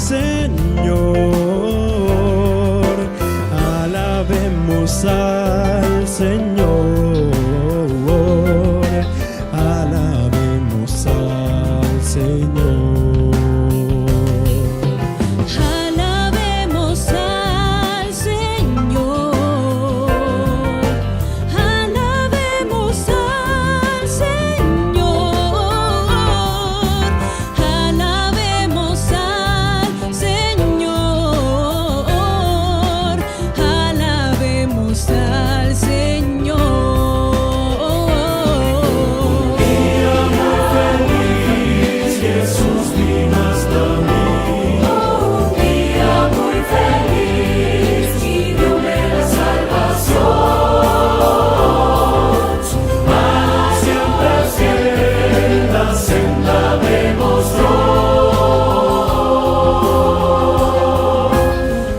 Señor, alabemos al Señor, alabemos al Señor. Alabemos al Señor, alabemos al Señor, alabemos al Señor, alabemos al Señor. Día muy feliz, Jesús vino hasta mí. Un día muy feliz y diome la salvación. Su paz siempre fiel, la senda demostró.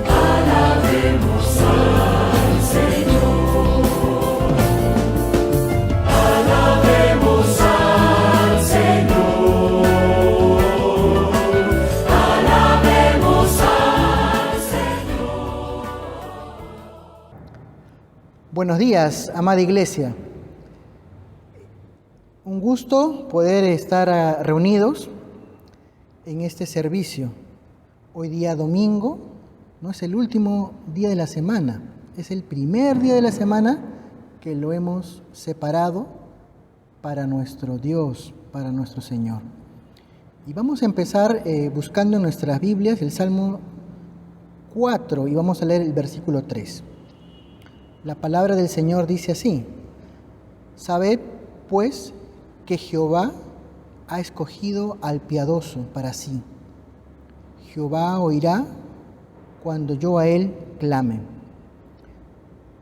Alabemos al Señor. Alabemos al Señor. Alabemos al Señor. Buenos días, amada iglesia. Un gusto poder estar reunidos en este servicio. Hoy día domingo, no es el último día de la semana, es el primer día de la semana que lo hemos separado para nuestro Dios, para nuestro Señor. Y vamos a empezar buscando en nuestras Biblias el Salmo 4 y vamos a leer el versículo 3. La palabra del Señor dice así: Sabed, pues, que Jehová ha escogido al piadoso para sí. Jehová oirá cuando yo a él clame.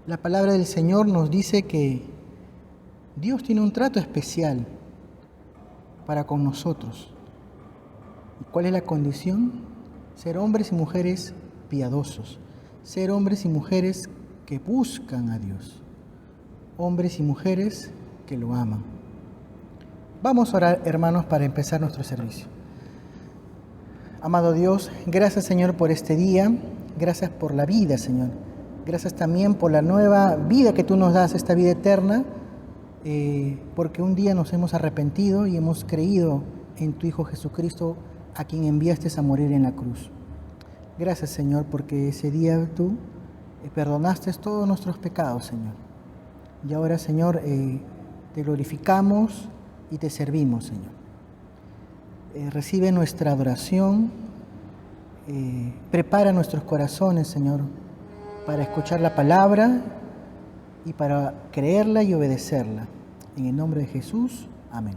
La palabra del Señor nos dice que Dios tiene un trato especial para con nosotros. ¿Y cuál es la condición? Ser hombres y mujeres piadosos, ser hombres y mujeres que buscan a Dios, hombres y mujeres que lo aman. Vamos a orar, hermanos, para empezar nuestro servicio. Amado Dios, gracias, Señor, por este día, gracias por la vida, Señor, gracias también por la nueva vida que tú nos das, esta vida eterna, porque un día nos hemos arrepentido y hemos creído en tu Hijo Jesucristo, a quien enviaste a morir en la cruz. Gracias, Señor, porque ese día tú perdonaste todos nuestros pecados, Señor. Y ahora, Señor, te glorificamos y te servimos, Señor. Recibe nuestra adoración, prepara nuestros corazones, Señor, para escuchar la palabra y para creerla y obedecerla. En el nombre de Jesús, amén.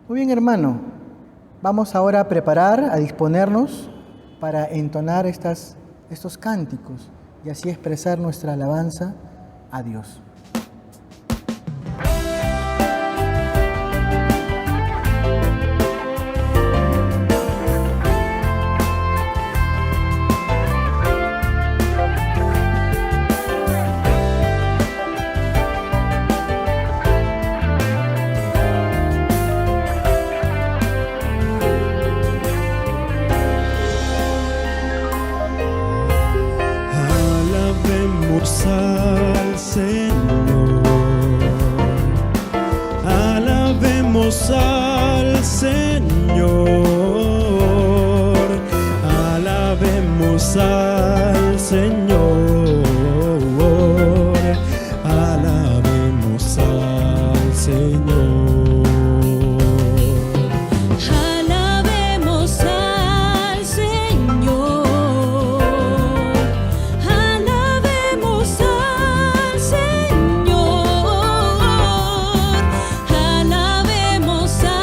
Muy bien, hermano, vamos ahora a preparar, a disponernos para entonar estos cánticos y así expresar nuestra alabanza a Dios. Alabemos al Señor, alabemos al Señor, alabemos al Señor, alabemos al Señor. Alabemos al Señor, alabemos al Señor, alabemos al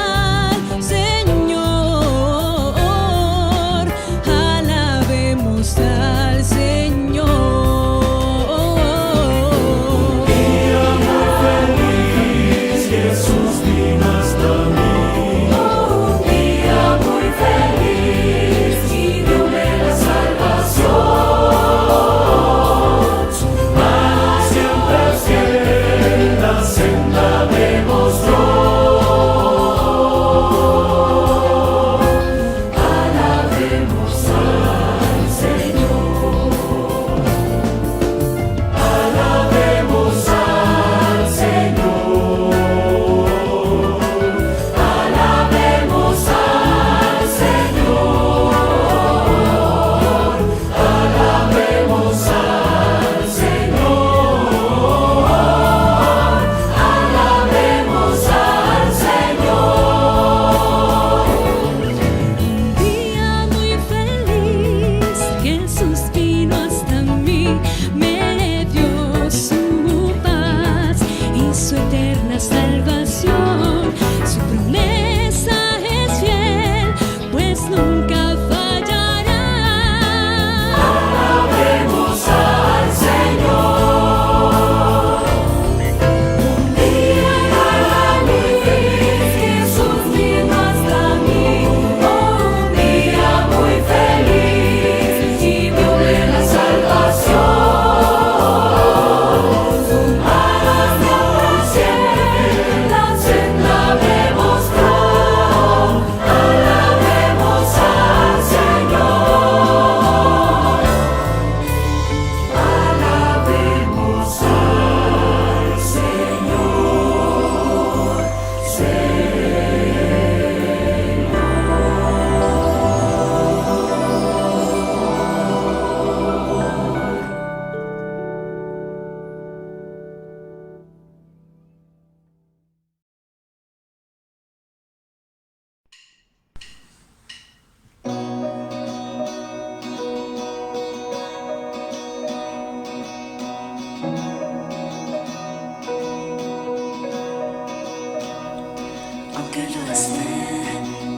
aunque yo esté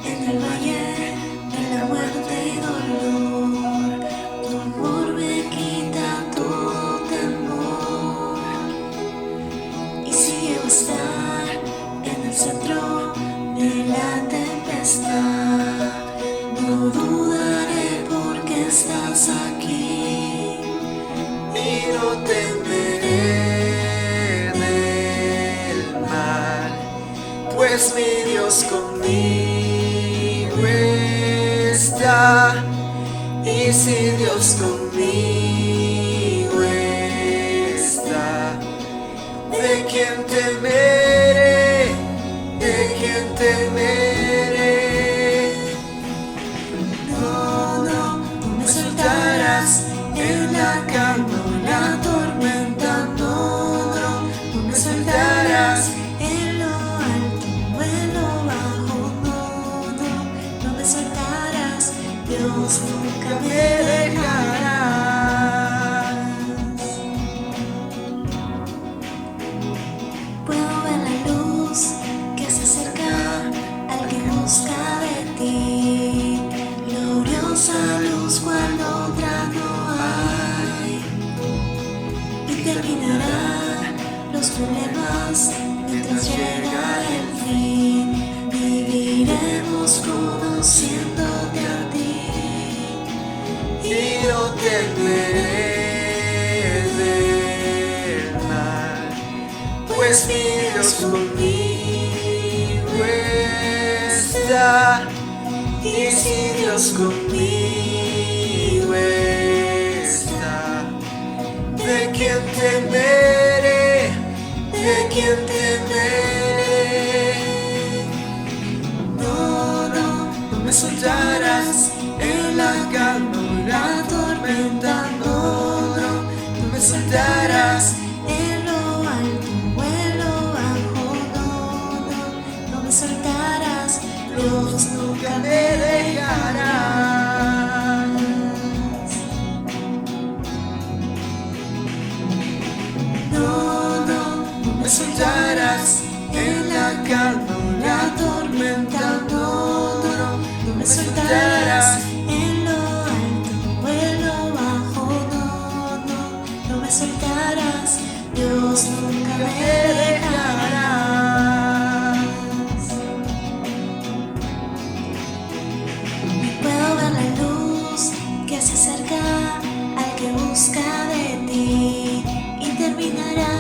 en el valle de la muerte y dolor, tu amor me quita todo temor. Y si llego a estar en el centro de la tempestad, no dudaré porque estás aquí. Y no temeré del mal, pues mi Dios conmigo está. Y si Dios conmigo está, ¿de quién temeré? ¿De quién temeré? No, no, no me soltarás en la calma o en la tormenta. No, no, no me soltarás en lo alto o en lo bajo. No, no, no me soltarás. Dios nunca me dejarás. Puedo ver la luz que se acerca al que busca de ti. Gloriosa luz cuando otra no hay. Y terminará los problemas mientras llega el fin. Viviremos conociéndote a ti. Y no temeré del mal, pues mi Dios conmigo está. Y si Dios conmigo está, ¿de quién temeré? ¿De quién temeré? No, no, no me soltarás en la calma o en la tormenta. No, no, no me soltarás en lo alto o en lo bajo. No, no, no me soltarás. Dios nunca me dejarás. No, no, no me soltarás en la calma o en la tormenta. No, no, no me soltarás en lo alto o en lo bajo. No, no, no me soltarás. Dios nunca me dejarás. Puedo ver la luz que se acerca al que busca de ti. Y terminará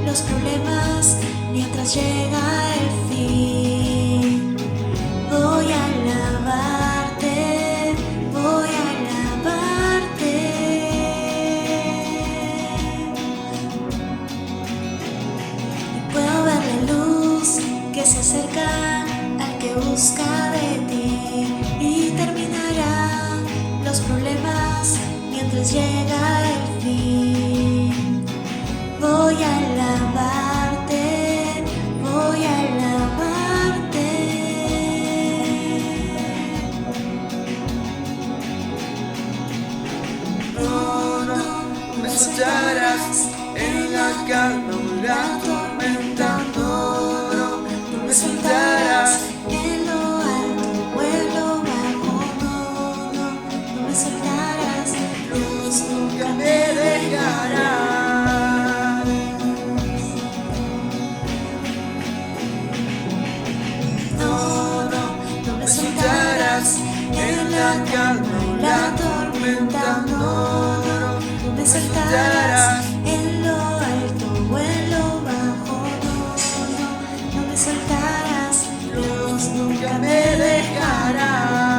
los problemas mientras llega el fin. Voy a alabarte, voy a alabarte. Y puedo ver la luz que se acerca al que busca de ti. Y terminará los problemas mientras llega el fin. Voy a alabarte, voy a alabarte. No, no, no me soltarás en la calma o en la tormenta. No, no, no me soltarás en lo alto o en lo bajo. No, no, no me soltarás. Dios nunca me dejará. No, no, no me soltarás en la calma o en la tormenta. No, no, no me soltarás en lo alto o en lo bajo. No, no, no me soltarás. Dios nunca me dejarás.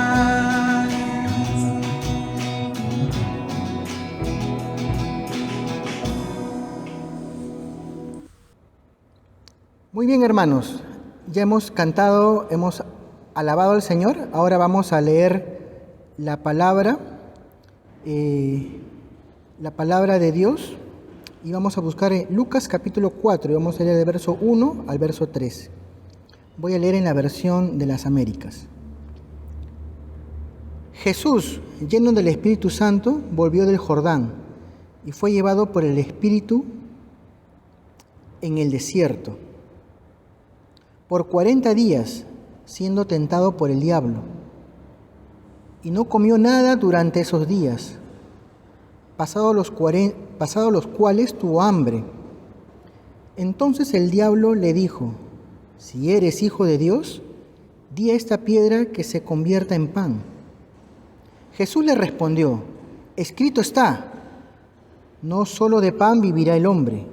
Muy bien, hermanos, ya hemos cantado, hemos alabado al Señor. Ahora vamos a leer la palabra de Dios, y vamos a buscar en Lucas capítulo 4 y vamos a leer del verso 1 al verso 3. Voy a leer en la versión de las Américas. Jesús, lleno del Espíritu Santo, volvió del Jordán y fue llevado por el Espíritu en el desierto por 40 días, siendo tentado por el diablo. Y no comió nada durante esos días, pasados los cuales tuvo hambre. Entonces el diablo le dijo: si eres hijo de Dios, di a esta piedra que se convierta en pan. Jesús le respondió: escrito está, no solo de pan vivirá el hombre.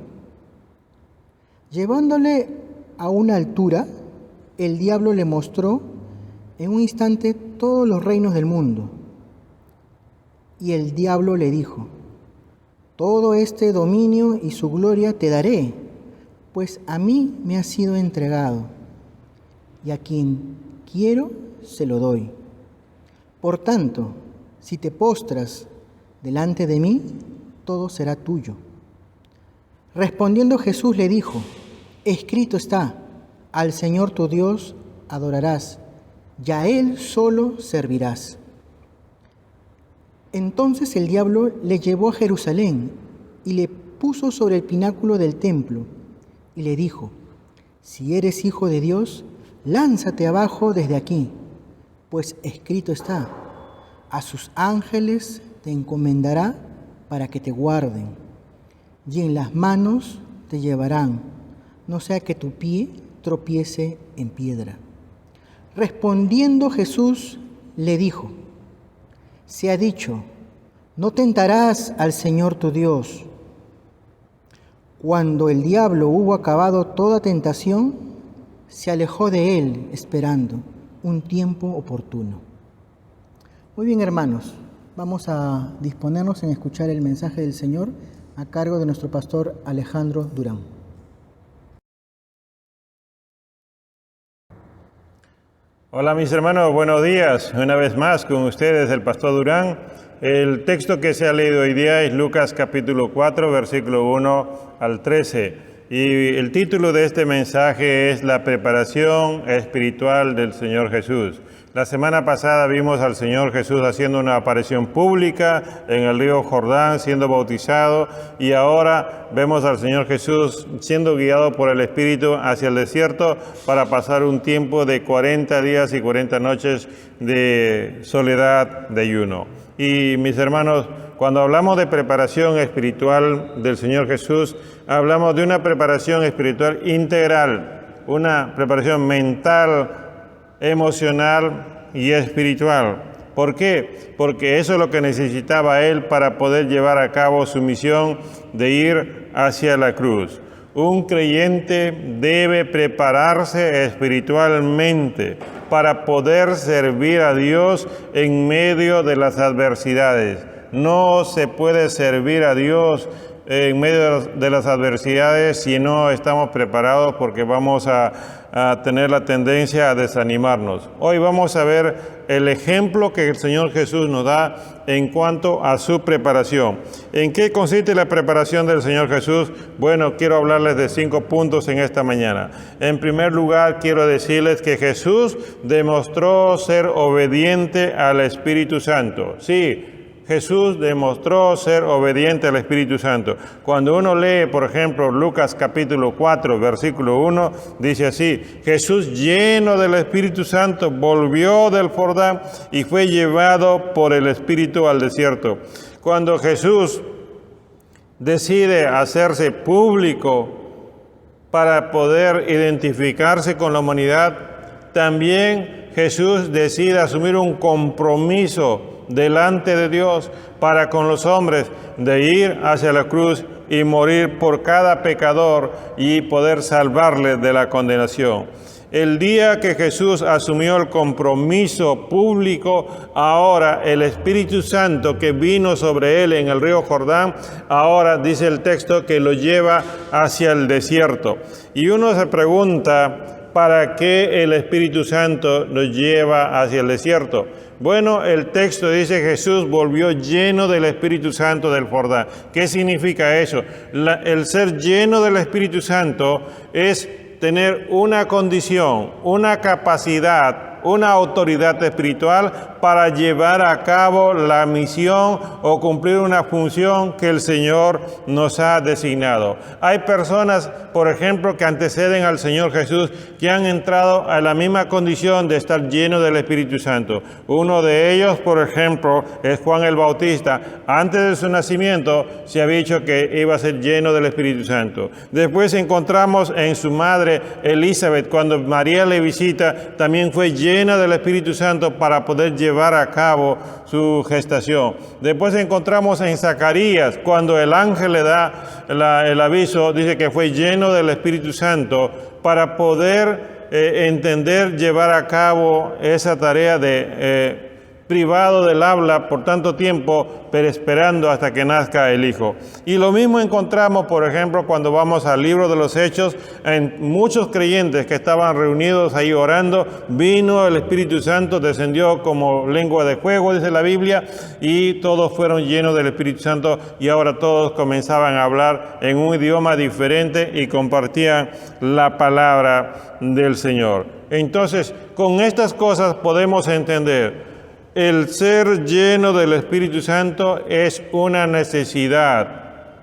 Llevándole a una altura, el diablo le mostró en un instante todos los reinos del mundo. Y el diablo le dijo: todo este dominio y su gloria te daré, pues a mí me ha sido entregado, y a quien quiero se lo doy. Por tanto, si te postras delante de mí, todo será tuyo. Respondiendo Jesús le dijo: escrito está, al Señor tu Dios adorarás, y a Él solo servirás. Entonces el diablo le llevó a Jerusalén y le puso sobre el pináculo del templo y le dijo: si eres hijo de Dios, lánzate abajo desde aquí, pues escrito está, a sus ángeles te encomendará para que te guarden, y en las manos te llevarán, no sea que tu pie tropiece en piedra. Respondiendo Jesús le dijo: se ha dicho, no tentarás al Señor tu Dios. Cuando el diablo hubo acabado toda tentación, se alejó de él esperando un tiempo oportuno. Muy bien, hermanos, vamos a disponernos en escuchar el mensaje del Señor a cargo de nuestro pastor Alejandro Durán. Hola mis hermanos, buenos días. Una vez más con ustedes el pastor Durán. El texto que se ha leído hoy día es Lucas capítulo 4, versículo 1 al 13. Y el título de este mensaje es La preparación espiritual del Señor Jesús. La semana pasada vimos al Señor Jesús haciendo una aparición pública en el río Jordán, siendo bautizado, y ahora vemos al Señor Jesús siendo guiado por el Espíritu hacia el desierto para pasar un tiempo de 40 días y 40 noches de soledad, de ayuno. Y mis hermanos, cuando hablamos de preparación espiritual del Señor Jesús, hablamos de una preparación espiritual integral, una preparación mental, emocional y espiritual. ¿Por qué? Porque eso es lo que necesitaba Él para poder llevar a cabo su misión de ir hacia la cruz. Un creyente debe prepararse espiritualmente para poder servir a Dios en medio de las adversidades. No se puede servir a Dios en medio de las adversidades si no estamos preparados, porque vamos a tener la tendencia a desanimarnos. Hoy vamos a ver el ejemplo que el Señor Jesús nos da en cuanto a su preparación. ¿En qué consiste la preparación del Señor Jesús? Bueno, quiero hablarles de 5 puntos en esta mañana. En primer lugar, quiero decirles que Jesús demostró ser obediente al Espíritu Santo. Sí, Jesús demostró ser obediente al Espíritu Santo. Cuando uno lee, por ejemplo, Lucas capítulo 4, versículo 1, dice así: Jesús, lleno del Espíritu Santo, volvió del Jordán y fue llevado por el Espíritu al desierto. Cuando Jesús decide hacerse público para poder identificarse con la humanidad, también Jesús decide asumir un compromiso delante de Dios para con los hombres, de ir hacia la cruz y morir por cada pecador y poder salvarle de la condenación. El día que Jesús asumió el compromiso público, ahora el Espíritu Santo que vino sobre él en el río Jordán, ahora dice el texto que lo lleva hacia el desierto. Y uno se pregunta, ¿para qué el Espíritu Santo nos lleva hacia el desierto? Bueno, el texto dice: Jesús volvió lleno del Espíritu Santo del Jordán. ¿Qué significa eso? El ser lleno del Espíritu Santo es tener una condición, una capacidad, una autoridad espiritual para llevar a cabo la misión o cumplir una función que el Señor nos ha designado. Hay personas, por ejemplo, que anteceden al Señor Jesús, que han entrado a la misma condición de estar llenos del Espíritu Santo. Uno de ellos, por ejemplo, es Juan el Bautista. Antes de su nacimiento se había dicho que iba a ser lleno del Espíritu Santo. Después encontramos en su madre Elizabeth, cuando María le visita, también fue llena del Espíritu Santo para poder llevar a cabo su gestación. Después encontramos en Zacarías, cuando el ángel le da el aviso, dice que fue lleno del Espíritu Santo para poder entender, llevar a cabo esa tarea de privado del habla por tanto tiempo, pero esperando hasta que nazca el Hijo. Y lo mismo encontramos, por ejemplo, cuando vamos al libro de los Hechos, en muchos creyentes que estaban reunidos ahí orando, vino el Espíritu Santo, descendió como lengua de fuego, dice la Biblia, y todos fueron llenos del Espíritu Santo, y ahora todos comenzaban a hablar en un idioma diferente y compartían la palabra del Señor. Entonces, con estas cosas podemos entender: el ser lleno del Espíritu Santo es una necesidad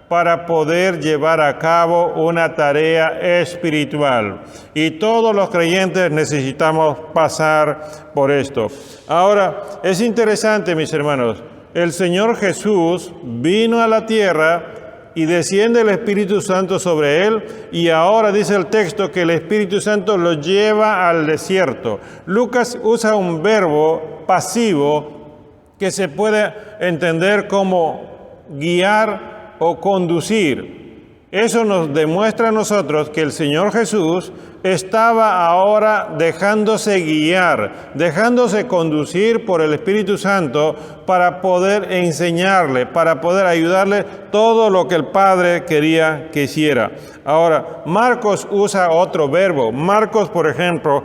para poder llevar a cabo una tarea espiritual. Y todos los creyentes necesitamos pasar por esto. Ahora, es interesante, mis hermanos, el Señor Jesús vino a la tierra y desciende el Espíritu Santo sobre él, y ahora dice el texto que el Espíritu Santo lo lleva al desierto. Lucas usa un verbo pasivo que se puede entender como guiar o conducir. Eso nos demuestra a nosotros que el Señor Jesús estaba ahora dejándose guiar, dejándose conducir por el Espíritu Santo para poder enseñarle, para poder ayudarle todo lo que el Padre quería que hiciera. Ahora, Marcos usa otro verbo. Marcos, por ejemplo,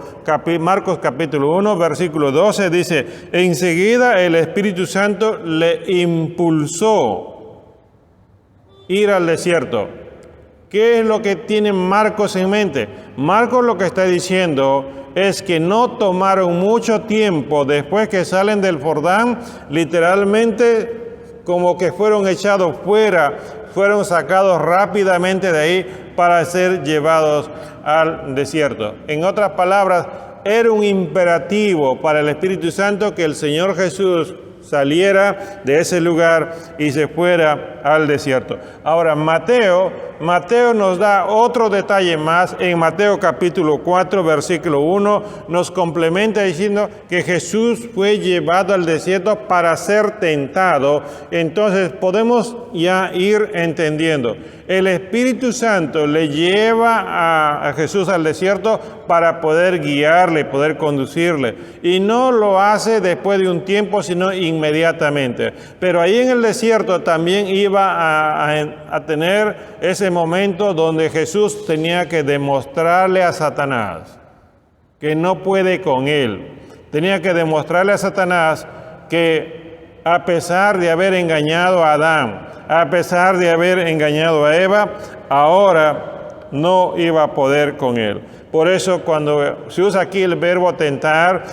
Marcos capítulo 1, versículo 12 dice: enseguida el Espíritu Santo le impulsó ir al desierto. ¿Qué es lo que tiene Marcos en mente? Marcos lo que está diciendo es que no tomaron mucho tiempo después que salen del Jordán, literalmente como que fueron echados fuera, fueron sacados rápidamente de ahí para ser llevados al desierto. En otras palabras, era un imperativo para el Espíritu Santo que el Señor Jesús saliera de ese lugar y se fuera al desierto. Ahora, Mateo nos da otro detalle más. En Mateo capítulo 4, versículo 1, nos complementa diciendo que Jesús fue llevado al desierto para ser tentado. Entonces podemos ya ir entendiendo. El Espíritu Santo le lleva a Jesús al desierto para poder guiarle, poder conducirle. Y no lo hace después de un tiempo, sino inmediatamente. Pero ahí en el desierto también iba a tener ese momento donde Jesús tenía que demostrarle a Satanás que no puede con él. Tenía que demostrarle a Satanás que a pesar de haber engañado a Adán, a pesar de haber engañado a Eva, ahora no iba a poder con él. Por eso cuando se usa aquí el verbo tentar,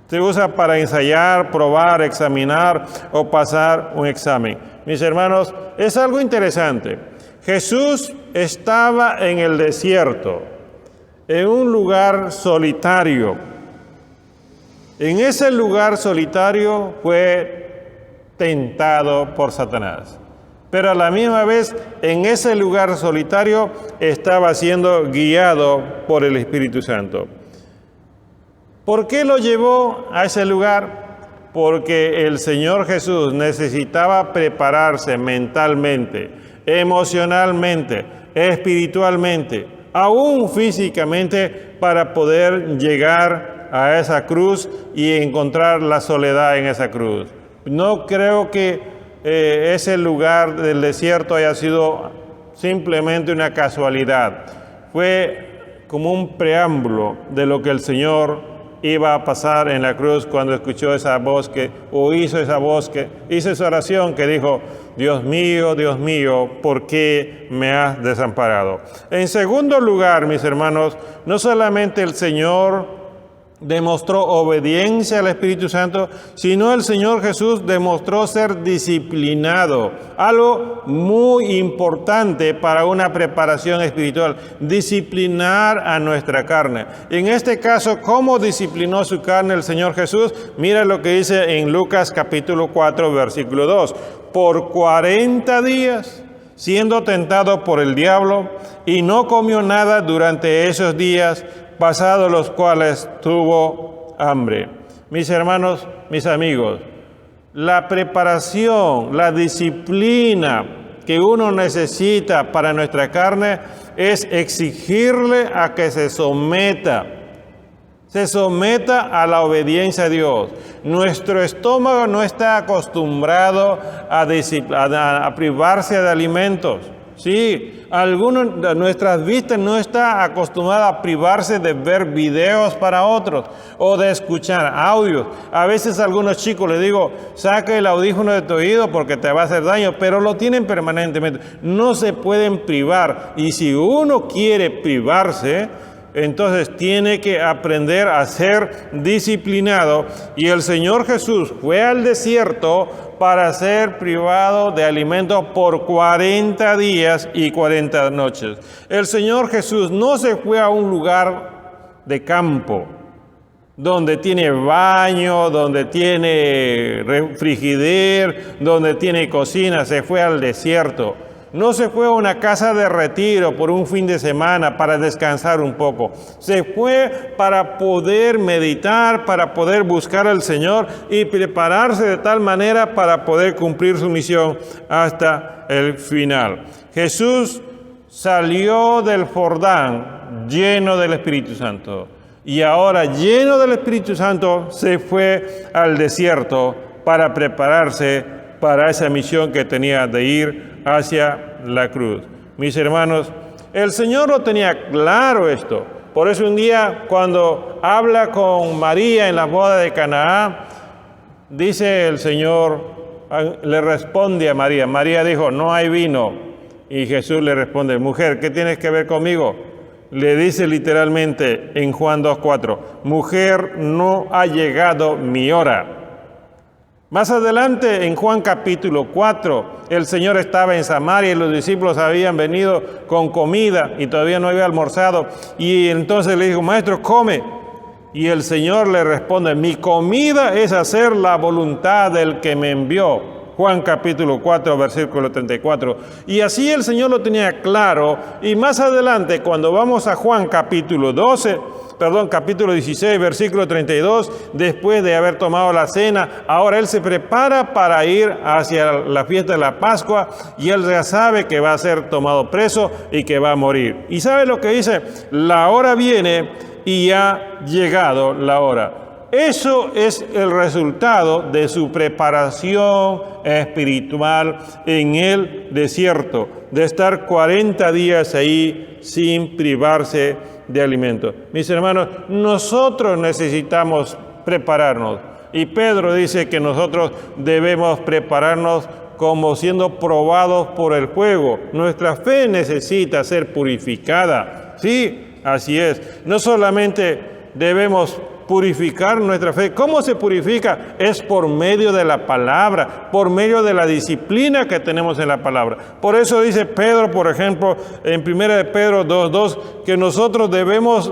se usa para ensayar, probar, examinar o pasar un examen. Mis hermanos, es algo interesante. Jesús estaba en el desierto, en un lugar solitario. En ese lugar solitario fue tentado por Satanás. Pero a la misma vez, en ese lugar solitario estaba siendo guiado por el Espíritu Santo. ¿Por qué lo llevó a ese lugar? Porque el Señor Jesús necesitaba prepararse mentalmente, emocionalmente, espiritualmente, aún físicamente, para poder llegar a esa cruz y encontrar la soledad en esa cruz. No creo que ese lugar del desierto haya sido simplemente una casualidad. Fue como un preámbulo de lo que el Señor iba a pasar en la cruz cuando escuchó esa voz hizo esa oración que dijo: Dios mío, ¿por qué me has desamparado? En segundo lugar, mis hermanos, no solamente el Señor demostró obediencia al Espíritu Santo, sino el Señor Jesús demostró ser disciplinado. Algo muy importante para una preparación espiritual, disciplinar a nuestra carne. En este caso, ¿cómo disciplinó su carne el Señor Jesús? Mira lo que dice en Lucas capítulo 4, versículo 2. Por 40 días, siendo tentado por el diablo, y no comió nada durante esos días, pasados los cuales tuvo hambre. Mis hermanos, mis amigos, la preparación, la disciplina que uno necesita para nuestra carne es exigirle a que se someta a la obediencia a Dios. Nuestro estómago no está acostumbrado a privarse de alimentos. Sí, nuestras vistas no está acostumbrada a privarse de ver videos para otros o de escuchar audios. A veces a algunos chicos les digo, saca el audífono de tu oído porque te va a hacer daño, pero lo tienen permanentemente. No se pueden privar, y si uno quiere privarse, entonces tiene que aprender a ser disciplinado. Y el Señor Jesús fue al desierto para ser privado de alimento por 40 días y 40 noches. El Señor Jesús no se fue a un lugar de campo, donde tiene baño, donde tiene frigider, donde tiene cocina. Se fue al desierto. No se fue a una casa de retiro por un fin de semana para descansar un poco. Se fue para poder meditar, para poder buscar al Señor y prepararse de tal manera para poder cumplir su misión hasta el final. Jesús salió del Jordán lleno del Espíritu Santo. Y ahora, lleno del Espíritu Santo, se fue al desierto para prepararse para esa misión que tenía de ir hacia la cruz. Mis hermanos, el Señor lo tenía claro esto. Por eso un día, cuando habla con María en la boda de Canaá, dice el Señor, le responde a María. María dijo, no hay vino. Y Jesús le responde, mujer, ¿qué tienes que ver conmigo? Le dice literalmente en Juan 2:4, mujer, no ha llegado mi hora. Más adelante, en Juan capítulo 4, el Señor estaba en Samaria y los discípulos habían venido con comida y todavía no había almorzado. Y entonces le dijo, maestro, come. Y el Señor le responde, mi comida es hacer la voluntad del que me envió. Juan capítulo 4, versículo 34. Y así el Señor lo tenía claro. Y más adelante, cuando vamos a Juan capítulo 16, versículo 32, después de haber tomado la cena, ahora Él se prepara para ir hacia la fiesta de la Pascua y Él ya sabe que va a ser tomado preso y que va a morir. ¿Y sabe lo que dice? La hora viene y ha llegado la hora. Eso es el resultado de su preparación espiritual en el desierto, de estar 40 días ahí sin privarse de alimento. Mis hermanos, nosotros necesitamos prepararnos. Y Pedro dice que nosotros debemos prepararnos como siendo probados por el fuego. Nuestra fe necesita ser purificada. Sí, así es. No solamente debemos purificar nuestra fe. ¿Cómo se purifica? Es por medio de la palabra, por medio de la disciplina que tenemos en la palabra. Por eso dice Pedro, por ejemplo, en 1 de Pedro 2:2, que nosotros debemos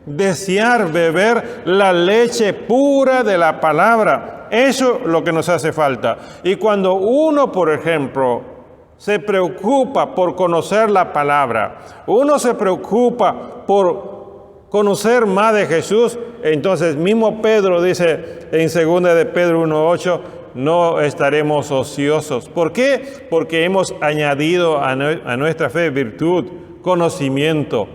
desear beber la leche pura de la palabra. Eso es lo que nos hace falta. Y cuando uno, por ejemplo, se preocupa por conocer la palabra, uno se preocupa por conocer más de Jesús, entonces mismo Pedro dice en 2 de Pedro 1:8, no estaremos ociosos. ¿Por qué? Porque hemos añadido a nuestra fe virtud, conocimiento,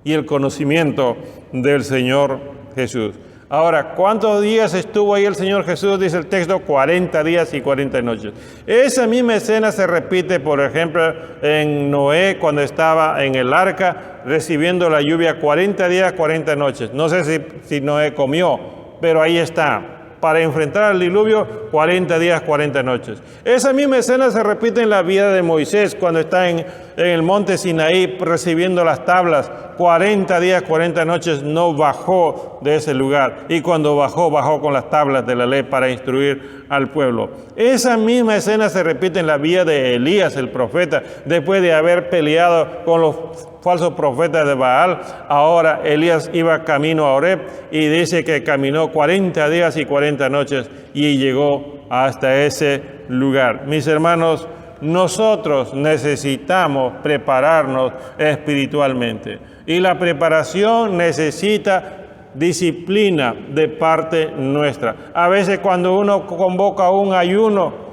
y el conocimiento del Señor Jesús. Ahora, ¿cuántos días estuvo ahí el Señor Jesús? Dice el texto, 40 días y 40 noches. Esa misma escena se repite, por ejemplo, en Noé, cuando estaba en el arca, recibiendo la lluvia 40 días, 40 noches. No sé si Noé comió, pero ahí está. para enfrentar el diluvio, 40 días, 40 noches. Esa misma escena se repite en la vida de Moisés cuando está en el monte Sinaí recibiendo las tablas. 40 días, 40 noches no bajó de ese lugar. Y cuando bajó, bajó con las tablas de la ley para instruir al pueblo. Esa misma escena se repite en la vida de Elías, el profeta, después de haber peleado con los falsos profetas de Baal. Ahora Elías iba camino a Horeb y dice que caminó 40 días y 40 noches y llegó hasta ese lugar. Mis hermanos, nosotros necesitamos prepararnos espiritualmente y la preparación necesita disciplina de parte nuestra. A veces cuando uno convoca un ayuno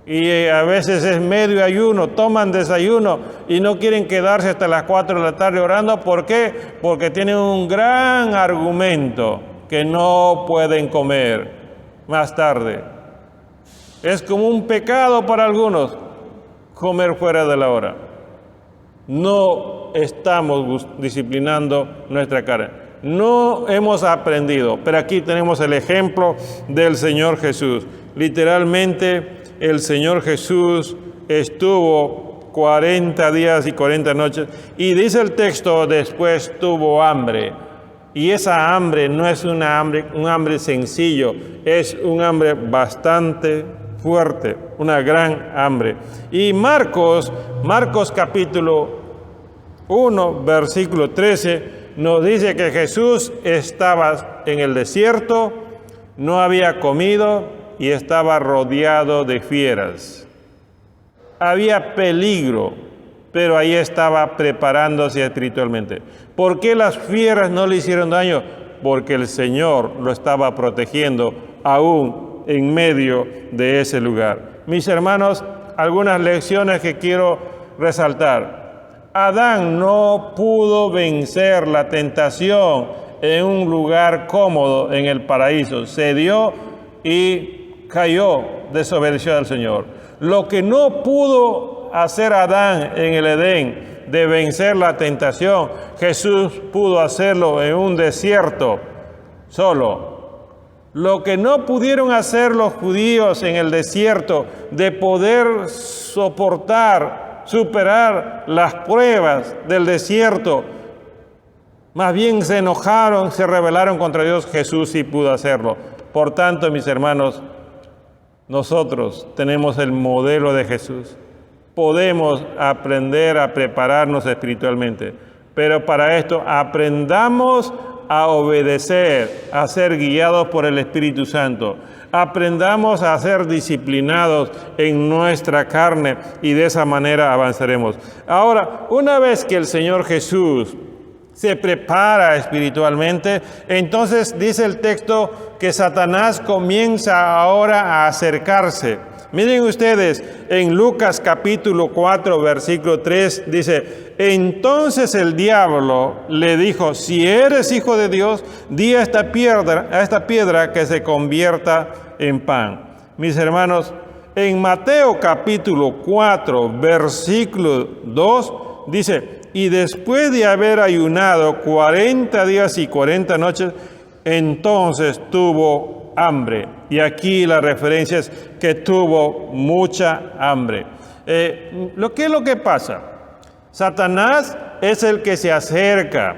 y a veces es medio ayuno, toman desayuno y no quieren quedarse hasta las 4 de la tarde orando. ¿Por qué? Porque tienen un gran argumento que no pueden comer más tarde. Es como un pecado para algunos comer fuera de la hora. No estamos disciplinando nuestra carne. No hemos aprendido, pero aquí tenemos el ejemplo del Señor Jesús. Literalmente, el Señor Jesús estuvo 40 días y 40 noches y dice el texto, después tuvo hambre. Y esa hambre no es un hambre sencillo, es un hambre bastante fuerte, una gran hambre. Y Marcos capítulo 1, versículo 13, nos dice que Jesús estaba en el desierto, no había comido y estaba rodeado de fieras. Había peligro, pero ahí estaba preparándose espiritualmente. ¿Por qué las fieras no le hicieron daño? Porque el Señor lo estaba protegiendo aún en medio de ese lugar. Mis hermanos, algunas lecciones que quiero resaltar. Adán no pudo vencer la tentación en un lugar cómodo en el paraíso. Cedió y cayó, desobedeció al Señor. Lo que no pudo hacer Adán en el Edén de vencer la tentación, Jesús pudo hacerlo en un desierto solo. Lo que no pudieron hacer los judíos en el desierto de poder superar las pruebas del desierto, más bien se enojaron, se rebelaron contra Dios. Jesús sí pudo hacerlo. Por tanto, mis hermanos, nosotros tenemos el modelo de Jesús. Podemos aprender a prepararnos espiritualmente, pero para esto aprendamos a obedecer, a ser guiados por el Espíritu Santo. Aprendamos a ser disciplinados en nuestra carne y de esa manera avanzaremos. Ahora, una vez que el Señor Jesús se prepara espiritualmente, entonces dice el texto que Satanás comienza ahora a acercarse. Miren ustedes, en Lucas capítulo 4, versículo 3, dice, entonces el diablo le dijo, si eres hijo de Dios, di a esta piedra que se convierta en pan. Mis hermanos, en Mateo capítulo 4, versículo 2, dice, y después de haber ayunado 40 días y 40 noches, entonces tuvo hambre. Y aquí la referencia es que tuvo mucha hambre. ¿Qué es lo que pasa? Satanás es el que se acerca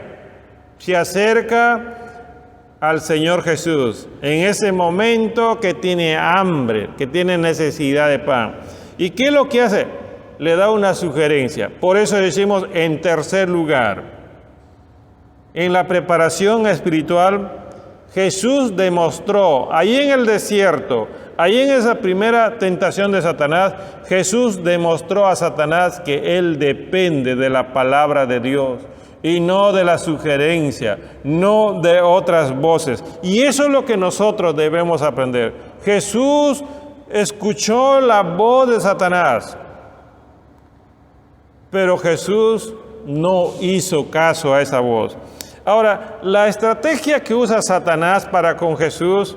al Señor Jesús en ese momento que tiene hambre, que tiene necesidad de pan. ¿Y qué es lo que hace? Le da una sugerencia. Por eso decimos en tercer lugar, en la preparación espiritual, Jesús demostró, ahí en el desierto, ahí en esa primera tentación de Satanás, Jesús demostró a Satanás que él depende de la palabra de Dios y no de la sugerencia, no de otras voces. Y eso es lo que nosotros debemos aprender. Jesús escuchó la voz de Satanás, pero Jesús no hizo caso a esa voz. Ahora, la estrategia que usa Satanás para con Jesús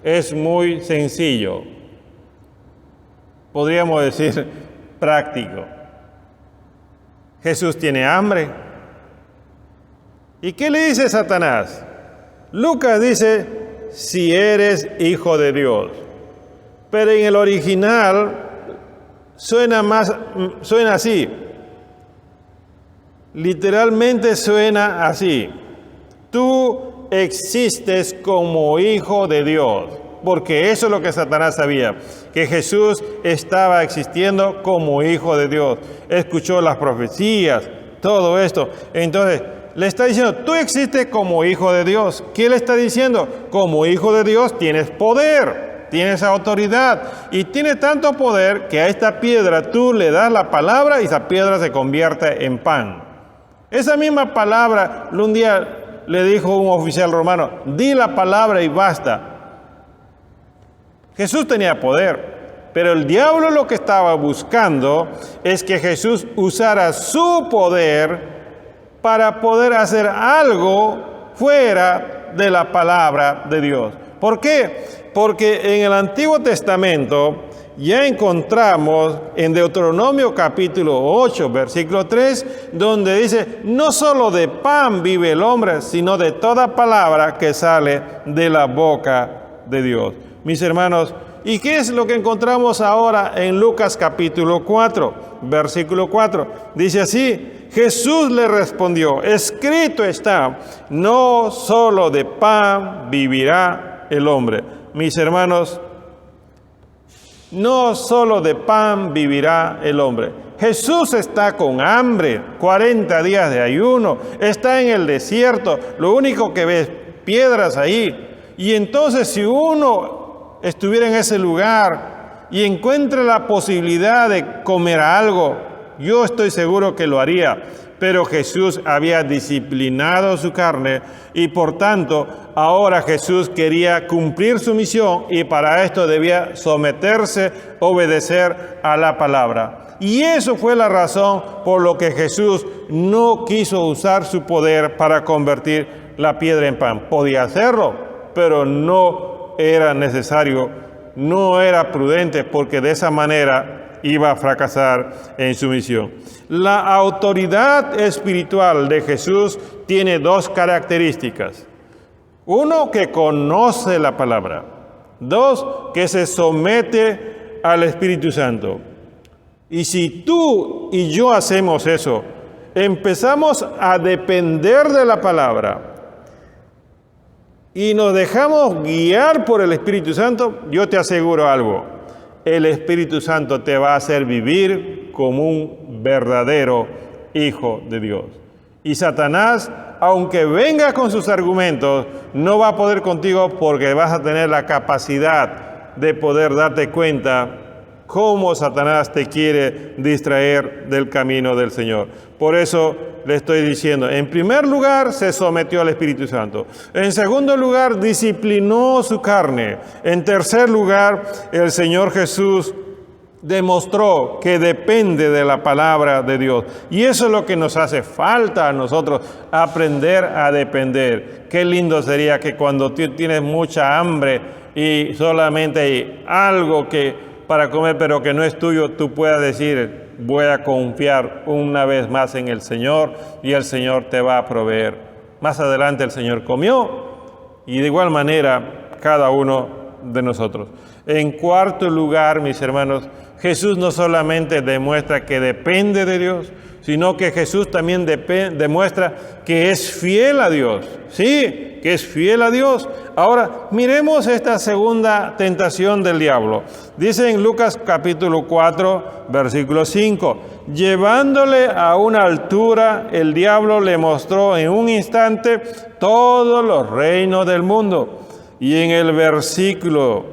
es muy sencillo. Podríamos decir práctico. Jesús tiene hambre. ¿Y qué le dice Satanás? Lucas dice si eres hijo de Dios. Pero en el original suena así. Literalmente suena así. Tú existes como hijo de Dios. Porque eso es lo que Satanás sabía, que Jesús estaba existiendo como hijo de Dios. Escuchó las profecías, todo esto. Entonces, le está diciendo, tú existes como hijo de Dios. ¿Qué le está diciendo? Como hijo de Dios tienes poder, tienes autoridad. Y tienes tanto poder que a esta piedra tú le das la palabra y esa piedra se convierte en pan. Esa misma palabra, un día le dijo un oficial romano, di la palabra y basta. Jesús tenía poder, pero el diablo lo que estaba buscando es que Jesús usara su poder para poder hacer algo fuera de la palabra de Dios. ¿Por qué? Porque en el Antiguo Testamento ya encontramos en Deuteronomio capítulo 8, versículo 3, donde dice, no solo de pan vive el hombre, sino de toda palabra que sale de la boca de Dios. Mis hermanos, ¿y qué es lo que encontramos ahora en Lucas capítulo 4, versículo 4? Dice así, Jesús le respondió, escrito está, no solo de pan vivirá el hombre. Mis hermanos, no solo de pan vivirá el hombre. Jesús está con hambre, 40 días de ayuno, está en el desierto, lo único que ve es piedras ahí. Y entonces si uno estuviera en ese lugar y encuentra la posibilidad de comer algo, yo estoy seguro que lo haría. Pero Jesús había disciplinado su carne y por tanto ahora Jesús quería cumplir su misión y para esto debía someterse, obedecer a la palabra. Y eso fue la razón por lo que Jesús no quiso usar su poder para convertir la piedra en pan. Podía hacerlo, pero no era necesario, no era prudente, porque de esa manera iba a fracasar en su misión. La autoridad espiritual de Jesús tiene dos características. Uno, que conoce la palabra. Dos, que se somete al Espíritu Santo. Y si tú y yo hacemos eso, empezamos a depender de la palabra y nos dejamos guiar por el Espíritu Santo, yo te aseguro algo, el Espíritu Santo te va a hacer vivir como un verdadero hijo de Dios. Y Satanás, aunque venga con sus argumentos, no va a poder contigo porque vas a tener la capacidad de poder darte cuenta cómo Satanás te quiere distraer del camino del Señor. Por eso le estoy diciendo, en primer lugar, se sometió al Espíritu Santo. En segundo lugar, disciplinó su carne. En tercer lugar, el Señor Jesús demostró que depende de la palabra de Dios. Y eso es lo que nos hace falta a nosotros, aprender a depender. Qué lindo sería que cuando tú tienes mucha hambre y solamente hay algo para comer, pero que no es tuyo, tú puedas decir, voy a confiar una vez más en el Señor y el Señor te va a proveer. Más adelante el Señor comió y de igual manera cada uno de nosotros. En cuarto lugar, mis hermanos, Jesús no solamente demuestra que depende de Dios, sino que Jesús también demuestra que es fiel a Dios. Sí, que es fiel a Dios. Ahora, miremos esta segunda tentación del diablo. Dice en Lucas capítulo 4, versículo 5, llevándole a una altura, el diablo le mostró en un instante todos los reinos del mundo. Y en el versículo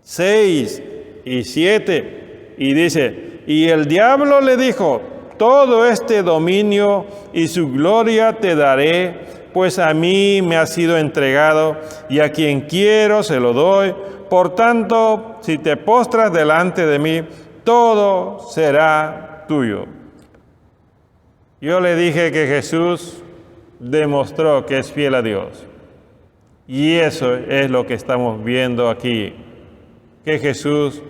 6 y 7, y dice, y el diablo le dijo, todo este dominio y su gloria te daré, pues a mí me ha sido entregado, y a quien quiero se lo doy. Por tanto, si te postras delante de mí, todo será tuyo. Yo le dije que Jesús demostró que es fiel a Dios. Y eso es lo que estamos viendo aquí, que Jesús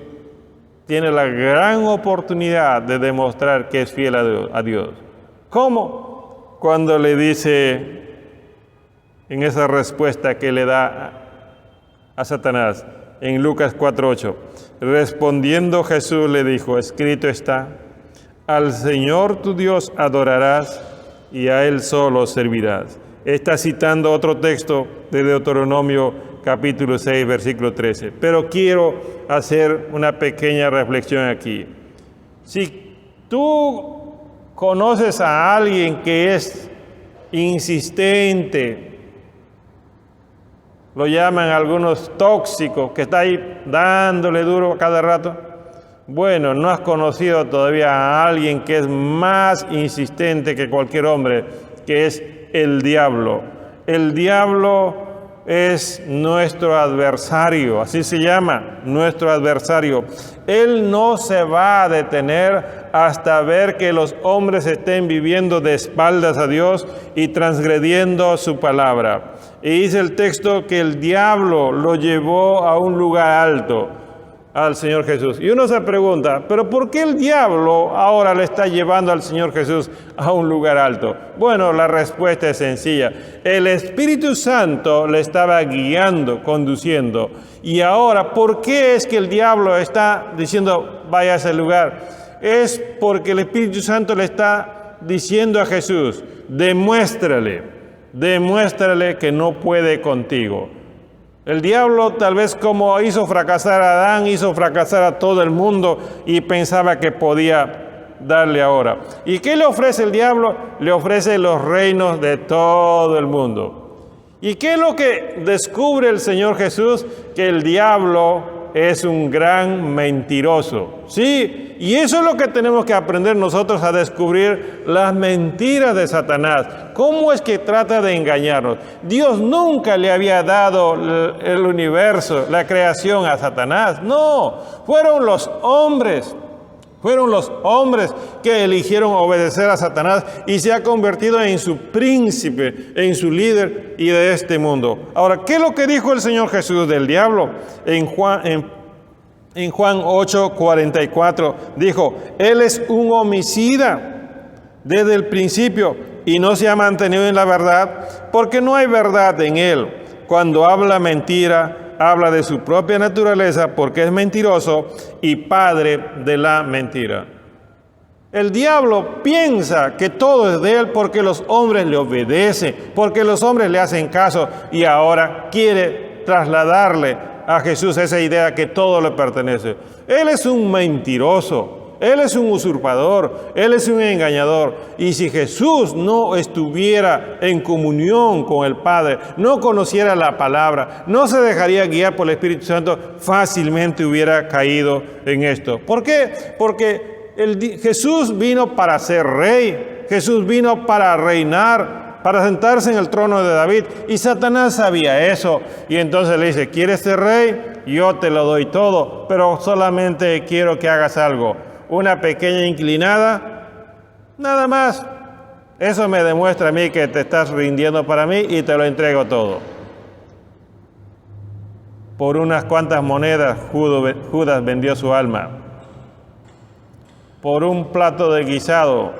tiene la gran oportunidad de demostrar que es fiel a Dios. ¿Cómo? Cuando le dice, en esa respuesta que le da a Satanás en Lucas 4:8. Respondiendo Jesús le dijo, escrito está, al Señor tu Dios adorarás y a Él solo servirás. Está citando otro texto de Deuteronomio capítulo 6, versículo 13. Pero quiero hacer una pequeña reflexión aquí. Si tú conoces a alguien que es insistente, lo llaman algunos tóxicos, que está ahí dándole duro cada rato, bueno, no has conocido todavía a alguien que es más insistente que cualquier hombre, que es el diablo. El diablo es nuestro adversario, así se llama, nuestro adversario. Él no se va a detener hasta ver que los hombres estén viviendo de espaldas a Dios y transgrediendo su palabra. Y dice el texto que el diablo lo llevó a un lugar alto al Señor Jesús. Y uno se pregunta, ¿pero por qué el diablo ahora le está llevando al Señor Jesús a un lugar alto? Bueno, la respuesta es sencilla. El Espíritu Santo le estaba guiando, conduciendo. Y ahora, ¿por qué es que el diablo está diciendo, vaya a ese lugar? Es porque el Espíritu Santo le está diciendo a Jesús, demuéstrale que no puede contigo. El diablo, tal vez como hizo fracasar a Adán, hizo fracasar a todo el mundo y pensaba que podía darle ahora. ¿Y qué le ofrece el diablo? Le ofrece los reinos de todo el mundo. ¿Y qué es lo que descubre el Señor Jesús? Que el diablo es un gran mentiroso. Sí, y eso es lo que tenemos que aprender nosotros, a descubrir las mentiras de Satanás. ¿Cómo es que trata de engañarnos? Dios nunca le había dado el universo, la creación a Satanás. No, fueron los hombres que eligieron obedecer a Satanás y se ha convertido en su príncipe, en su líder y de este mundo. Ahora, ¿qué es lo que dijo el Señor Jesús del diablo? En Juan 8:44 dijo, Él es un homicida desde el principio y no se ha mantenido en la verdad porque no hay verdad en Él. Cuando habla mentira, habla de su propia naturaleza porque es mentiroso y padre de la mentira. El diablo piensa que todo es de él porque los hombres le obedecen, porque los hombres le hacen caso y ahora quiere trasladarle a Jesús esa idea que todo le pertenece. Él es un mentiroso, él es un usurpador, él es un engañador. Y si Jesús no estuviera en comunión con el Padre, no conociera la palabra, no se dejaría guiar por el Espíritu Santo, fácilmente hubiera caído en esto. ¿Por qué? Porque Jesús vino para ser rey, Jesús vino para reinar, para sentarse en el trono de David, y Satanás sabía eso, y entonces le dice, ¿quieres ser rey? Yo te lo doy todo, pero solamente quiero que hagas algo, una pequeña inclinada, nada más. Eso me demuestra a mí que te estás rindiendo para mí y te lo entrego todo. Por unas cuantas monedas Judas vendió su alma. Por un plato de guisado,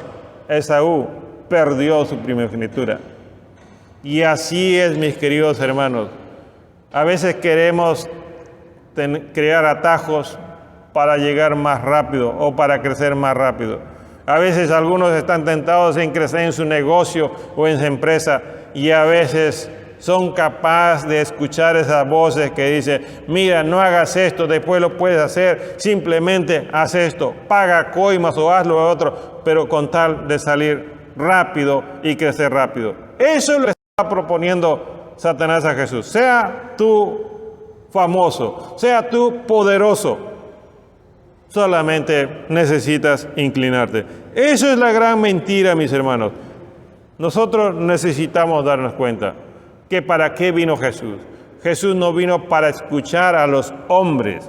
Esaú perdió su primogenitura. Y así es, mis queridos hermanos. A veces queremos crear atajos para llegar más rápido o para crecer más rápido. A veces algunos están tentados en crecer en su negocio o en su empresa y a veces son capaces de escuchar esas voces que dicen, mira, no hagas esto, después lo puedes hacer, simplemente haz esto, paga coimas o haz lo otro, pero con tal de salir rápido y crecer rápido. Eso es lo que está proponiendo Satanás a Jesús. Sea tú famoso, sea tú poderoso, solamente necesitas inclinarte. Eso es la gran mentira, mis hermanos. Nosotros necesitamos darnos cuenta que para qué vino Jesús. Jesús no vino para escuchar a los hombres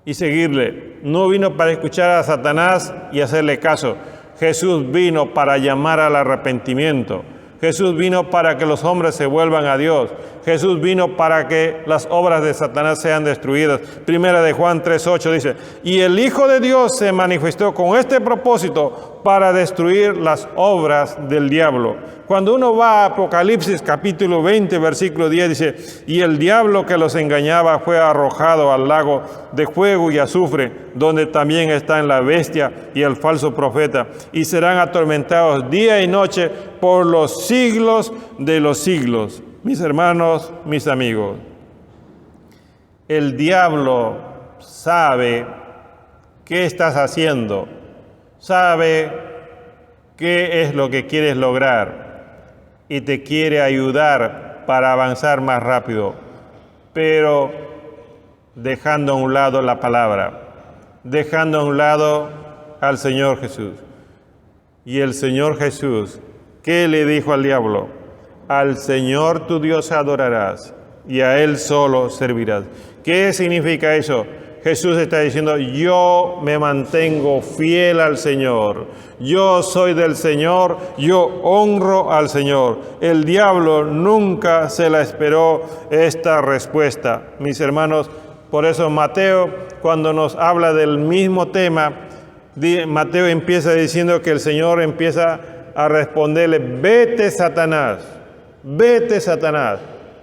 y seguirle. No vino para escuchar a Satanás y hacerle caso. Jesús vino para llamar al arrepentimiento. Jesús vino para que los hombres se vuelvan a Dios. Jesús vino para que las obras de Satanás sean destruidas. Primera de Juan 3:8 dice, y el Hijo de Dios se manifestó con este propósito para destruir las obras del diablo. Cuando uno va a Apocalipsis capítulo 20, versículo 10, dice, y el diablo que los engañaba fue arrojado al lago de fuego y azufre, donde también están la bestia y el falso profeta, y serán atormentados día y noche por los siglos de los siglos. Mis hermanos, mis amigos, el diablo sabe qué estás haciendo, sabe qué es lo que quieres lograr y te quiere ayudar para avanzar más rápido, pero dejando a un lado la palabra, dejando a un lado al Señor Jesús. Y el Señor Jesús, ¿qué le dijo al diablo? Al Señor tu Dios adorarás y a Él solo servirás. ¿Qué significa eso? Jesús está diciendo, yo me mantengo fiel al Señor, yo soy del Señor, yo honro al Señor. El diablo nunca se la esperó esta respuesta. Mis hermanos, por eso Mateo, cuando nos habla del mismo tema, Mateo empieza diciendo que el Señor empieza a responderle, vete Satanás, vete Satanás.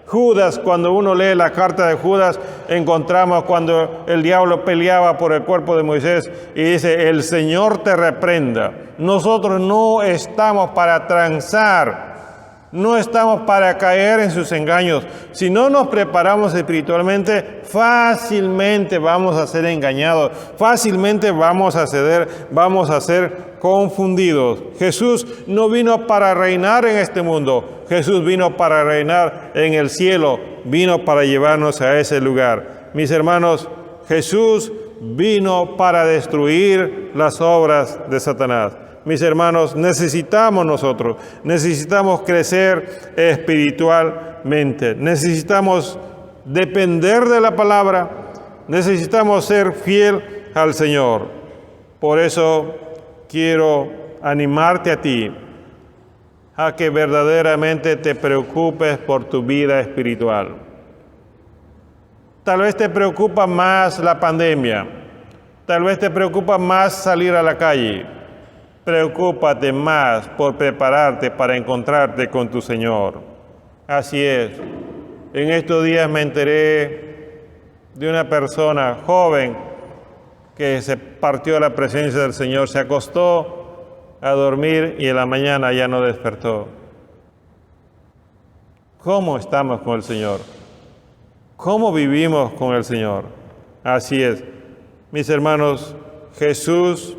Judas, cuando uno lee la carta de Judas, encontramos cuando el diablo peleaba por el cuerpo de Moisés y dice, el Señor te reprenda. Nosotros no estamos para transar, no estamos para caer en sus engaños. Si no nos preparamos espiritualmente, fácilmente vamos a ser engañados, fácilmente vamos a ceder, vamos a ser confundidos. Jesús no vino para reinar en este mundo, Jesús vino para reinar en el cielo, vino para llevarnos a ese lugar. Mis hermanos, Jesús vino para destruir las obras de Satanás. Mis hermanos, necesitamos crecer espiritualmente, necesitamos depender de la palabra, necesitamos ser fiel al Señor. Por eso quiero animarte a ti a que verdaderamente te preocupes por tu vida espiritual. Tal vez te preocupa más la pandemia, tal vez te preocupa más salir a la calle. Preocúpate más por prepararte para encontrarte con tu Señor. Así es. En estos días me enteré de una persona joven que se partió a la presencia del Señor, se acostó a dormir y en la mañana ya no despertó. ¿Cómo estamos con el Señor? ¿Cómo vivimos con el Señor? Así es. Mis hermanos, Jesús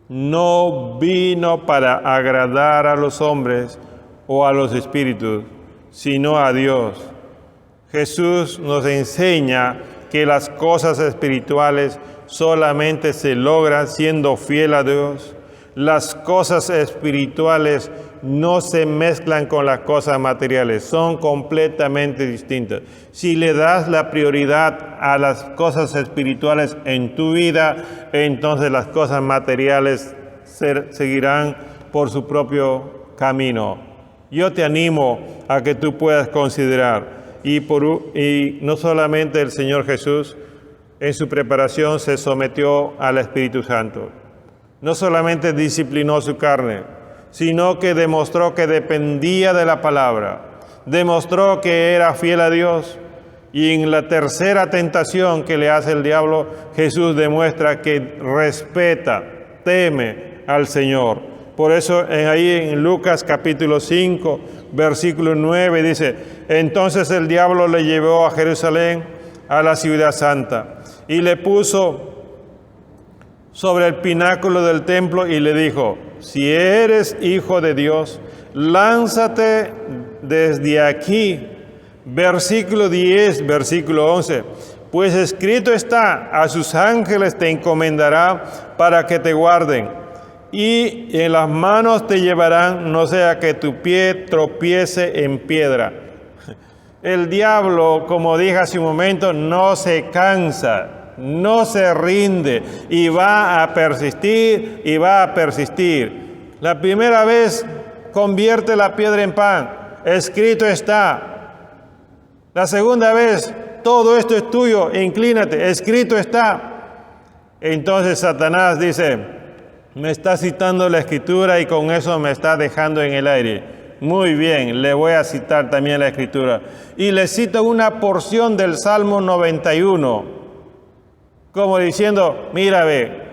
no vino para agradar a los hombres o a los espíritus, sino a Dios. Jesús nos enseña que las cosas espirituales solamente se logran siendo fiel a Dios. Las cosas espirituales no se mezclan con las cosas materiales, son completamente distintas. Si le das la prioridad a las cosas espirituales en tu vida, entonces las cosas materiales seguirán por su propio camino. Yo te animo a que tú puedas considerar, y no solamente el Señor Jesús en su preparación se sometió al Espíritu Santo, no solamente disciplinó su carne, sino que demostró que dependía de la palabra, demostró que era fiel a Dios, y en la tercera tentación que le hace el diablo, Jesús demuestra que respeta, teme al Señor. Por eso ahí en Lucas capítulo 5, versículo 9 dice, entonces el diablo le llevó a Jerusalén, a la ciudad santa, y le puso sobre el pináculo del templo y le dijo, si eres hijo de Dios, lánzate desde aquí. Versículo 10, versículo 11, pues escrito está, a sus ángeles te encomendará para que te guarden, y en las manos te llevarán, no sea que tu pie tropiece en piedra. El diablo, como dije hace un momento, no se cansa, no se rinde y va a persistir y va a persistir. La primera vez convierte la piedra en pan, escrito está. La segunda vez, todo esto es tuyo, inclínate, escrito está. Entonces Satanás dice, Me está citando la Escritura y con eso me está dejando en el aire. Muy bien, le voy a citar también la Escritura. Y le cito una porción del Salmo 91, como diciendo, mira, ve,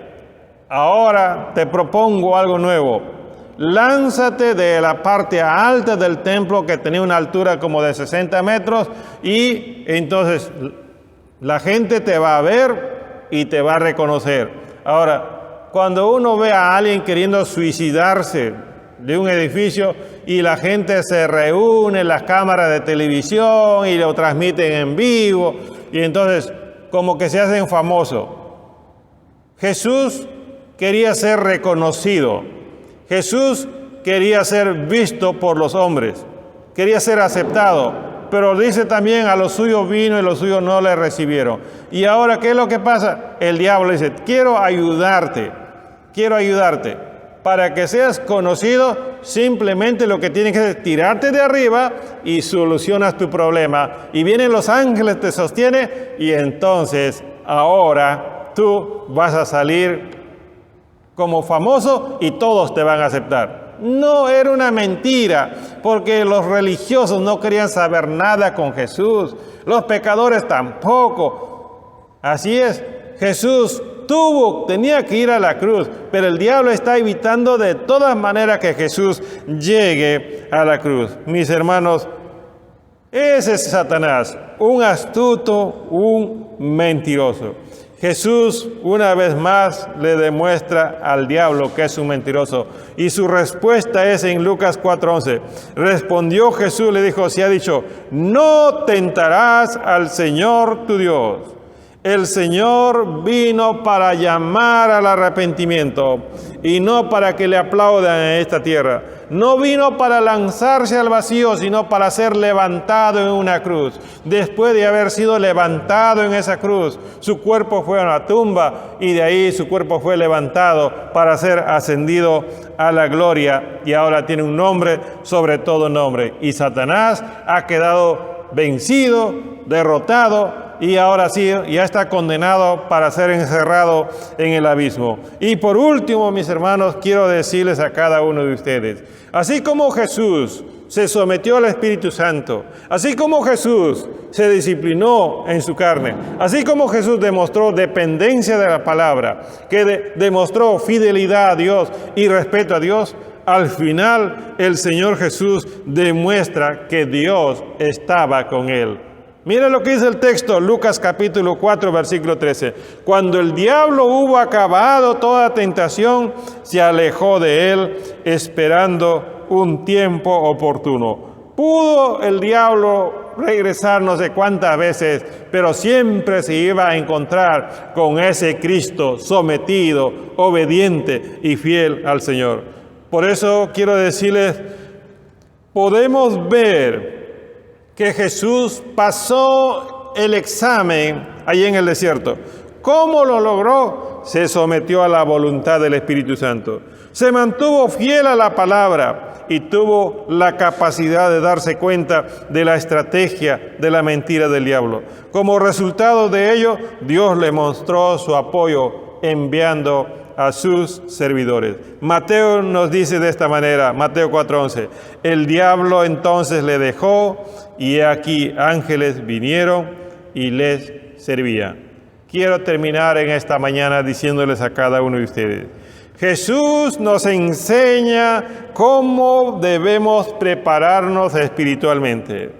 ahora te propongo algo nuevo. Lánzate de la parte alta del templo que tenía una altura como de 60 metros y entonces la gente te va a ver y te va a reconocer. Ahora, cuando uno ve a alguien queriendo suicidarse de un edificio y la gente se reúne en las cámaras de televisión y lo transmiten en vivo y entonces como que se hacen famosos. Jesús quería ser reconocido. Jesús quería ser visto por los hombres. Quería ser aceptado. Pero dice también, a los suyos vino y los suyos no le recibieron. Y ahora, ¿qué es lo que pasa? El diablo dice, quiero ayudarte. Para que seas conocido, simplemente lo que tienes que hacer es tirarte de arriba y solucionas tu problema. Y vienen los ángeles, te sostienen y entonces ahora tú vas a salir como famoso y todos te van a aceptar. No, era una mentira, porque los religiosos no querían saber nada con Jesús, los pecadores tampoco. Así es, Jesús tenía que ir a la cruz, pero el diablo está evitando de todas maneras que Jesús llegue a la cruz. Mis hermanos, ese es Satanás, un astuto, un mentiroso. Jesús una vez más le demuestra al diablo que es un mentiroso y su respuesta es en Lucas 4:11. Respondió Jesús, le dijo, se ha dicho, no tentarás al Señor tu Dios. El Señor vino para llamar al arrepentimiento y no para que le aplaudan en esta tierra. No vino para lanzarse al vacío, sino para ser levantado en una cruz. Después de haber sido levantado en esa cruz, su cuerpo fue a una tumba y de ahí su cuerpo fue levantado para ser ascendido a la gloria y ahora tiene un nombre sobre todo nombre. Y Satanás ha quedado vencido, derrotado, y ahora sí, ya está condenado para ser encerrado en el abismo. Y por último, mis hermanos, quiero decirles a cada uno de ustedes, así como Jesús se sometió al Espíritu Santo, así como Jesús se disciplinó en su carne, así como Jesús demostró dependencia de la palabra, que demostró fidelidad a Dios y respeto a Dios, al final el Señor Jesús demuestra que Dios estaba con él. Mira lo que dice el texto, Lucas capítulo 4, versículo 13. Cuando el diablo hubo acabado toda tentación, se alejó de él, esperando un tiempo oportuno. Pudo el diablo regresar no sé cuántas veces, pero siempre se iba a encontrar con ese Cristo sometido, obediente y fiel al Señor. Por eso quiero decirles, podemos ver que Jesús pasó el examen allí en el desierto. ¿Cómo lo logró? Se sometió a la voluntad del Espíritu Santo. Se mantuvo fiel a la palabra y tuvo la capacidad de darse cuenta de la estrategia, de la mentira del diablo. Como resultado de ello, Dios le mostró su apoyo enviando a sus servidores. Mateo nos dice de esta manera, Mateo 4:11, el diablo entonces le dejó y aquí ángeles vinieron y les servían. Quiero terminar en esta mañana diciéndoles a cada uno de ustedes, Jesús nos enseña cómo debemos prepararnos espiritualmente.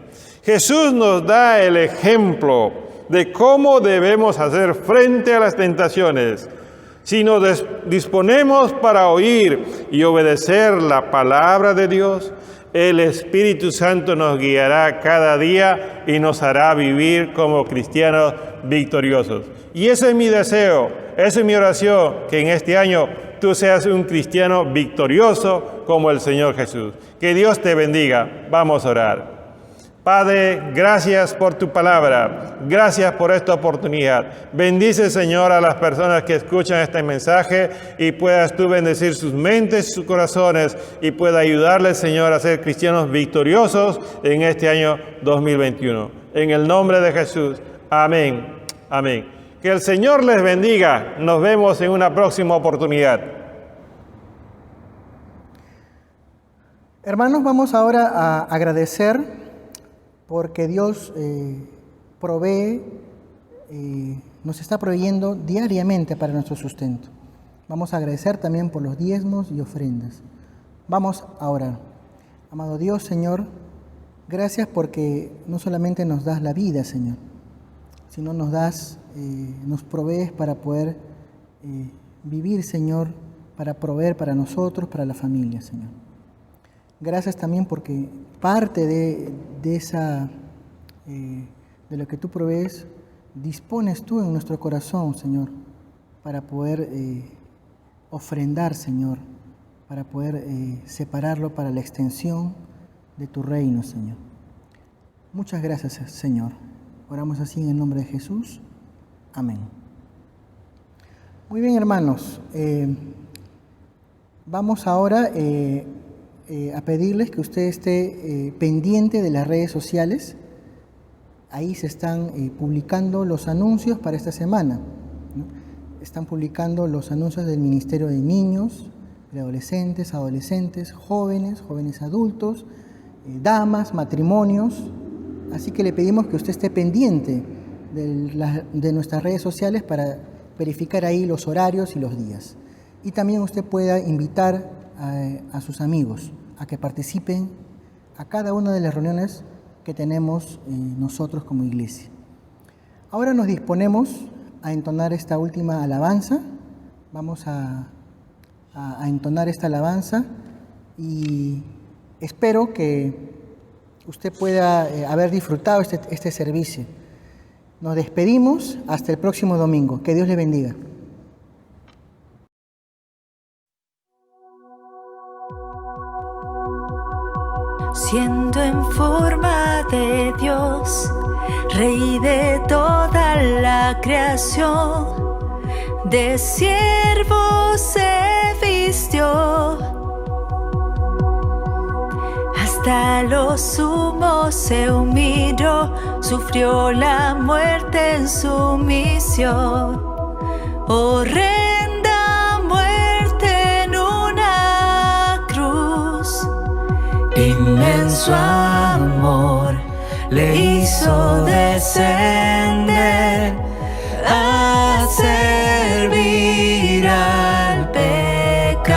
Jesús nos da el ejemplo de cómo debemos hacer frente a las tentaciones. Si nos disponemos para oír y obedecer la palabra de Dios, el Espíritu Santo nos guiará cada día y nos hará vivir como cristianos victoriosos. Y ese es mi deseo, esa es mi oración, que en este año tú seas un cristiano victorioso como el Señor Jesús. Que Dios te bendiga. Vamos a orar. Padre, gracias por tu palabra, gracias por esta oportunidad. Bendice, Señor, a las personas que escuchan este mensaje y puedas tú bendecir sus mentes y sus corazones y pueda ayudarles, Señor, a ser cristianos victoriosos en este año 2021. En el nombre de Jesús, amén, amén. Que el Señor les bendiga. Nos vemos en una próxima oportunidad. Hermanos, vamos ahora a agradecer porque Dios provee, nos está proveyendo diariamente para nuestro sustento. Vamos a agradecer también por los diezmos y ofrendas. Vamos a orar. Amado Dios, Señor, gracias porque no solamente nos das la vida, Señor, sino nos provees para poder vivir, Señor, para proveer para nosotros, para la familia, Señor. Gracias también porque parte de lo que tú provees, dispones tú en nuestro corazón, Señor, para poder ofrendar, Señor, para poder separarlo para la extensión de tu reino, Señor. Muchas gracias, Señor. Oramos así en el nombre de Jesús. Amén. Muy bien, hermanos. Vamos ahora a pedirles que usted esté pendiente de las redes sociales. Ahí se están publicando los anuncios para esta semana, ¿no? Están publicando los anuncios del Ministerio de Niños, Preadolescentes, Adolescentes, jóvenes adultos, damas, matrimonios. Así que le pedimos que usted esté pendiente de nuestras redes sociales para verificar ahí los horarios y los días. Y también usted pueda invitar a sus amigos a que participen a cada una de las reuniones que tenemos nosotros como iglesia. Ahora nos disponemos a entonar esta última alabanza. Vamos a entonar esta alabanza y espero que usted pueda haber disfrutado este servicio. Nos despedimos hasta el próximo domingo. Que Dios le bendiga. Siendo en forma de Dios, Rey de toda la creación, de siervo se vistió, hasta lo sumo se humilló, sufrió la muerte en su misión. Horrenda muerte en una cruz, inmenso amor le hizo descender a servir al pecador.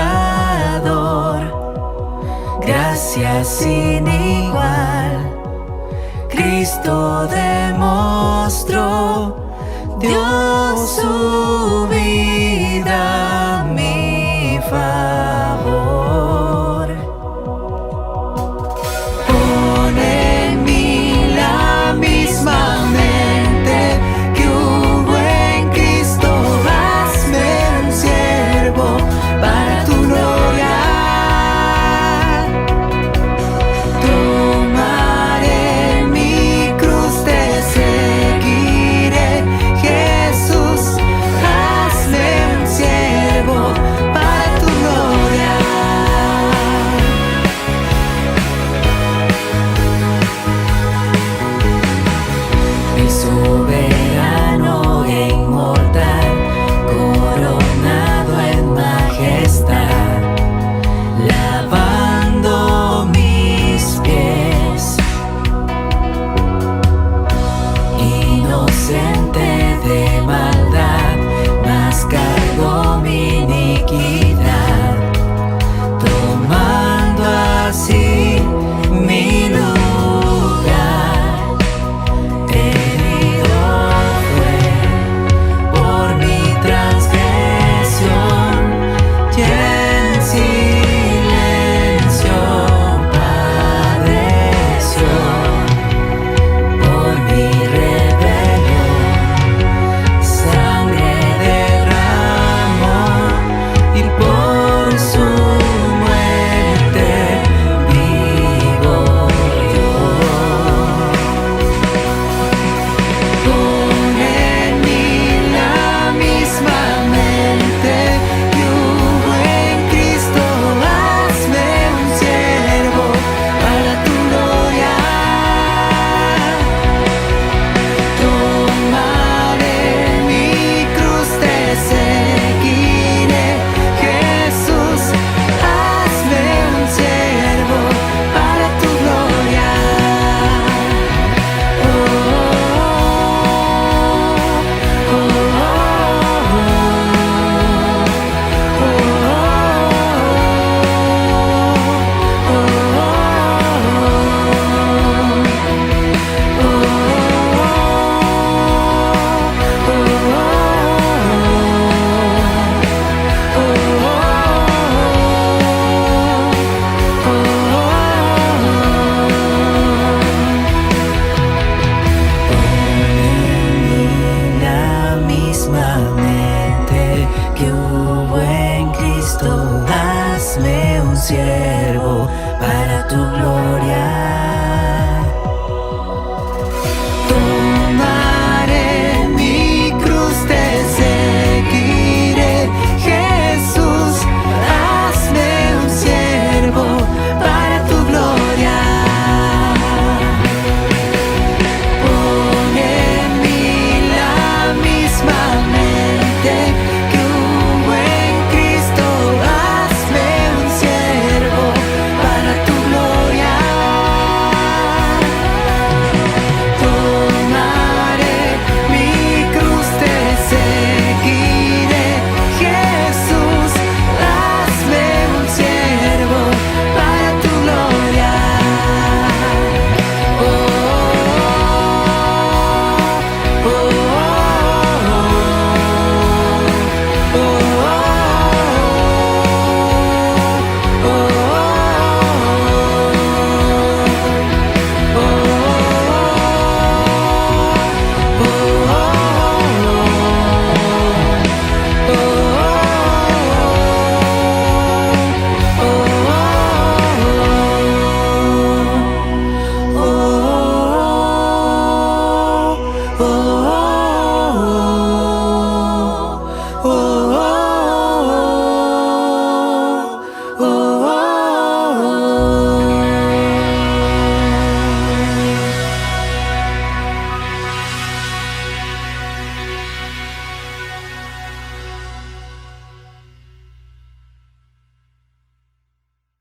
Gracias sin igual, Cristo demostró, dio su